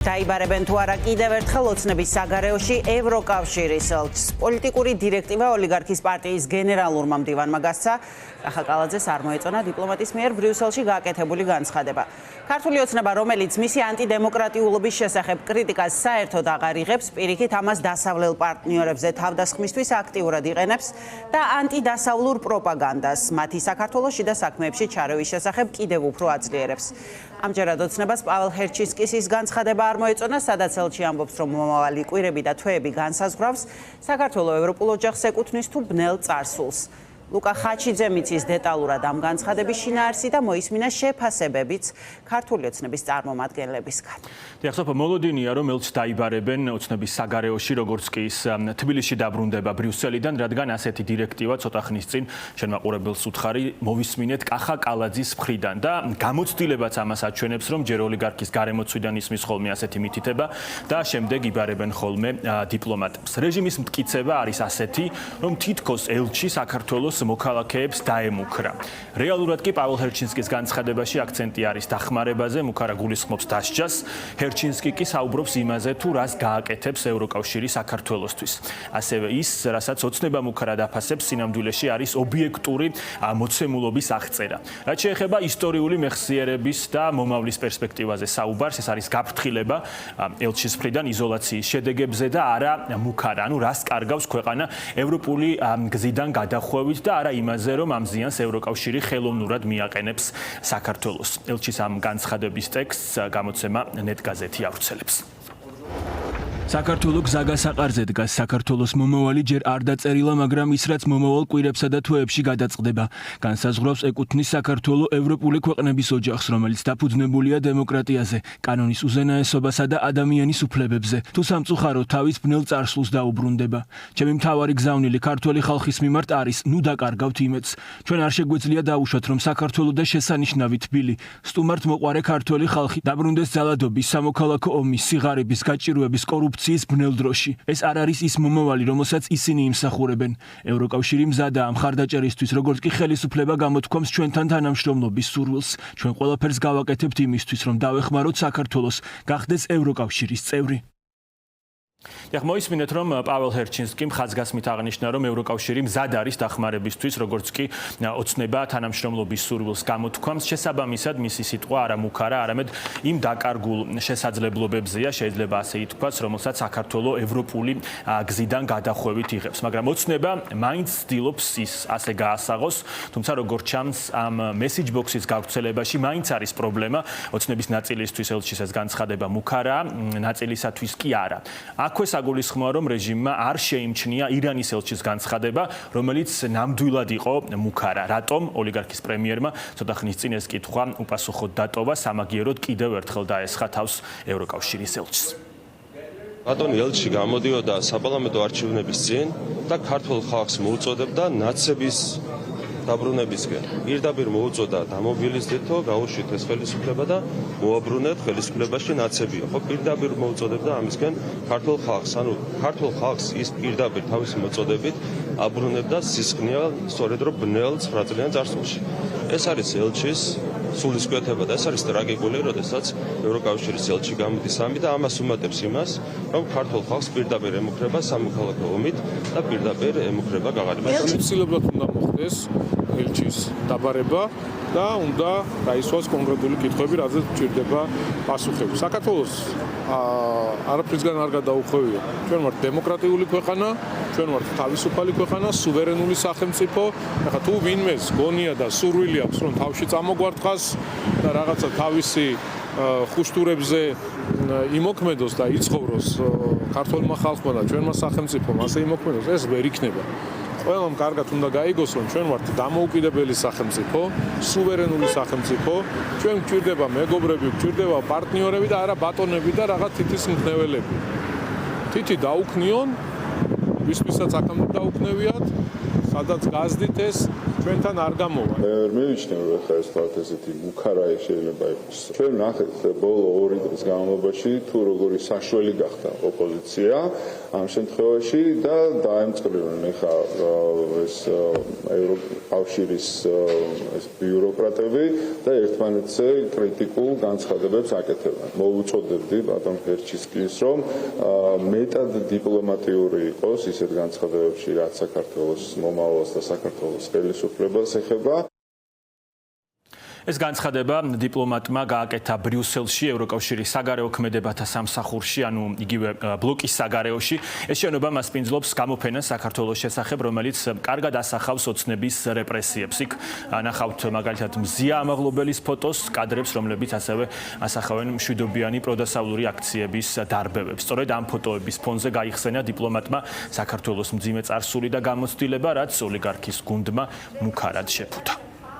დაიბარებენ თუ არა კიდევ ერთხელ ოცნების საგარეოში ევროკავშირის ელჩს. პოლიტიკური დირექტივა ოლიგარქის პარტიის გენერალურმა მდივანმა გასცა. კახაკალაძეს არ მოეწონა დიპლომატის მიერ ბრიუსელში გააკეთებული განცხადება. ქართული ოცნება, რომელიც მისი ანტიდემოკრატიულობის შესახებ კრიტიკას საერთოდ აღარ იღებს, პირიქით ამას დასავლელ პარტნიორებზე თავდასხმისთვის აქტიურად იყენებს და ანტიდასავლურ პროპაგანდას მათი საქართველოს შიდა საქმეებში ჩარევის შესახებ კიდევ უფრო აძლიერებს. ამჯერად ოცნებას პაվել ჰერჩინსკის განცხადება არ მოეწონა, სადაც ელჩი ამბობს, რომ მომავალი კვირები და თვეები განსაზღვრავს საქართველოს ევროპულ ოჯახს ეკუთვნის თუ ბნელ წარსულს. ლუკა ხაჩიძე მიცის დეტალურად ამ განცხადების შინაარსი და მოისმინა შეფასებებიც ქართული ოცნების წარმომადგენლებისგან. ახლა მოლოდინია, რომ ელჩს დაიბარებენ ოცნების საგარეოში, როგორც კი ის თბილისში დაბრუნდება ბრიუსელიდან, რადგან ასეთი დირექტივა ცოტა ხნის წინ შენ მაყურებელს უთხარი მოვისმინეთ კახაკალაძის მხრიდან და გამოცდილებაც ამას აჩვენებს, რომ ჯერ ოლიგარქის გარემოცვიდან ისმის ხოლმე ასეთი მითითება და შემდეგ იბარებენ ხოლმე დიპლომატებს. რეჟიმის მტკიცება არის ასეთი, რომ თითქოს ელჩი საქართველოს მოქალაქეებს დაემუქრა. რეალურად კი პაվել ჰერჩინსკის განცხადებაში აქცენტი არის დახმარებაზე, მუქარა გულისხმობს დასჯას. ჰერჩინსკი კი საუბრობს იმაზე, თუ რას გააკეთებს ევროკავშირი საქართველოსთვის. ასევე ის, რასაც ოცნება მუქარა დაფასებს, სინამდვილეში არის ობიექტური მოცემულობის აღწერა. რაც შეეხება ისტორიული მეხსიერების და მომავლის პერსპექტივაზე საუბარს, ეს არის გაფრთხილება ელჩის მხრიდან იზოლაციის შედეგებზე და არა მუქარა, ანუ რას კარგავს ქვეყანა ევროპული გზიდან გადახვევით და არა იმაზე, რომ ამ ზიანს ევროკავშირი ხელოვნურად მიაყენებს საქართველოს. ელჩის ამ განცხადების ტექსტს გამოცემა ნეტგაზეთი ავრცელებს. საქართველოს გზაგასაყარზე დგას. საქართველოს მომავალი ჯერ არ დაწერილა, მაგრამ ის რაც მომავალ კვირებსა და თვეებში გადაწყდება, განსაზღვრავს ეკუთვნის საქართველოს ევროპული ქვეყნების ოჯახს, რომელიც დაფუძნებულია დემოკრატიაზე, კანონის უზენაესობასა და ადამიანის უფლებებზე. თუ სამწუხაროდ თავის ბნელ წარსულს დაუბრუნდება. ჩემი მთავარი გზავნილი ქართველი ხალხის მიმართ არის, ნუ დაკარგავთ იმედს. ჩვენ არ შეგვეძლია დაუშვათ, რომ საქართველოს და შესანიშნავი თბილი, სტუმართ მოყვარე ქართველი ხალხი დაბრუნდეს ძალადობის, სამოქალაქო ომის, სიღარიბის, გაჭირვების, კორუფციის ბნელ დროში. ეს არ არის ის მომავალი, რომელსაც ისინი იმსახურებენ. ევროკავშირი მზადაა მხარდაჭერისთვის, როგორც კი ხელისუფლება გამოთქვამს ჩვენთან თანამშრომლობის სურვილს. ჩვენ ყველაფერს გავაკეთებთ იმისთვის, რომ დავეხმაროთ საქართველოს გახდეს ევროკავშირის წევრი. მოისმინეთ, რომ პაվել ჰერჩინსკი ხაზგასმით აღნიშნა, რომ ევროკავშირი მზად არის დახმარებისთვის, როგორც კი ოცნება თანამშრომლობის სურვილს გამოთქვამს. შესაბამისად, მისი სიტყვა არა მუქარა, არამედ იმ დაკარგულ შესაძლებლობებზეა, შეიძლება ასე ითქვას, რომელსაც საქართველოს ევროპული გზიდან გადახვევით იღებს. მაგრამ ოცნება მაინც ცდილობს ის ასე გაასაღოს, თუმცა როგორც ჩანს, ამ მესიჯ ბოქსის გავრცელებაში მაინც არის პრობლემა. ოცნების ნაწილისთვის ელჩის ეს განცხადება მუქარაა, ნაწილისათვის კი არა. აქვე საგულისხმოა, რომ რეჟიმმა არ შეიმჩნია ირანის ელჩის განცხადება, რომელიც ნამდვილად იყო მუქარა. რატომ ოლიგარქის პრემიერმა ცოტა ხნის წინ ეს კითხვა უპასუხოდ დატოვა, სამაგიეროდ კიდევ ერთხელ დაესხა თავს ევროკავშირის ელჩს. ბატონი ელჩი გამოდიოდა საპარლამენტო არჩევნების წინ და ქართულ ხალხს მოუწოდებდა ნაცების დაბრუნებისკენ. პირდაპირ მოუწოდა დამობილიზდეთო, გაუშვით ეს ხელისუფლება და მოაბრუნეთ ხელისუფლებაში ნაცებია. ხო, პირდაპირ მოუწოდებდა ამისკენ ქართულ ხალხს. ანუ ქართულ ხალხს ის პირდაპირ თავისი მოწოდებით აბრუნებდა სისხლია, სწორედ რომ ბნელ 9 წლიან წარსულში. ეს არის ელჩის სულისკვეთება და ეს არის ტრაგიკული, როდესაც ევროკავშირის ელჩი გამოდის ამით და ამას უმატებს იმას, რომ ქართულ ხალხს პირდაპირ ემუქრება სამოქალაქო ომით და პირდაპირ ემუქრება გაღარიბებას. აუცილებლად უნდა მოხდეს ელჩის დაბარება და უნდა დაისვას კონკრეტული კითხვები, რაზეც ჭირდება პასუხები. საქართველოს არაფრისგან არ გადაუხვევია. ჩვენ ვართ დემოკრატიული ქვეყანა, ჩვენ ვართ თავისუფალი ქვეყანა, სუვერენული სახელმწიფო. ახლა თუ ვინმეს გონია და სურვილი აქვს, რომ თავში წამოგვარტყას და რაღაცა თავისი ხუშტურებზე იმოქმედოს და იცხოვროს ქართულმა ხალხმა და ჩვენმა სახელმწიფომ ასე იმოქმედოს, ეს ვერ იქნება. ყველამ კარგად უნდა გაიგოს, რომ ჩვენ ვართ დამოუკიდებელი სახელმწიფო, სუვერენული სახელმწიფო, ჩვენ გვჭირდება მეგობრები, გვჭირდება პარტნიორები და არა ბატონები და რაღაც თითის მქნეველები. თითი დაუქნიონ, ვისთვისაც აქამდე დაუქნევიათ, სადაც გაზდით ეს ჩვენთან არ გამოვა. მე ვერ მივიჩნევ რომ ხა ეს თქვათ ესეთი მუქარა შეიძლება იყოს. ჩვენ ნახეთ ბოლო 2 დღის განმავლობაში თუ როგორი საშველი გახდა ოპოზიცია ამ შემთხვევაში და დაემწყრნენ ხა ეს ევროკავშირის ეს ბიუროკრატები და ერთმანეთზე კრიტიკულ განცხადებებს აკეთებენ. მოვუწოდებდი ბატონ ფერჩისკის რომ მეტად დიპლომატიური იყოს ისეთ განცხადებებში რაც საქართველოს მომავალს და საქართველოს ხელისუფლებას ეხება. ეს განცხადება დიპლომატმა გააკეთა ბრიუსელში ევროკავშირის საგარეო ქმედებათა სამსახურში, ანუ იგივე ბლოკის საგარეოში. ეს შენობა მას პინძლობს გამოფენას საქართველოს შესახებ, რომელიც კარგად ასახავს ოცნების რეპრესიებს. იქ ნახავთ მაგალითად მზია ამაღლობელის ფოტოს, კადრებს, რომლებიც ასევე ასახავენ მშვიდობიანი პროდასავლური აქციების დარბევებს. სწორედ ამ ფოტოების ფონზე გაიხსენა დიპლომატმა საქართველოს მძიმე წარსული და გამოცდილება, რაც ოლიგარქის გუნდმა მუქარად შეფუთა.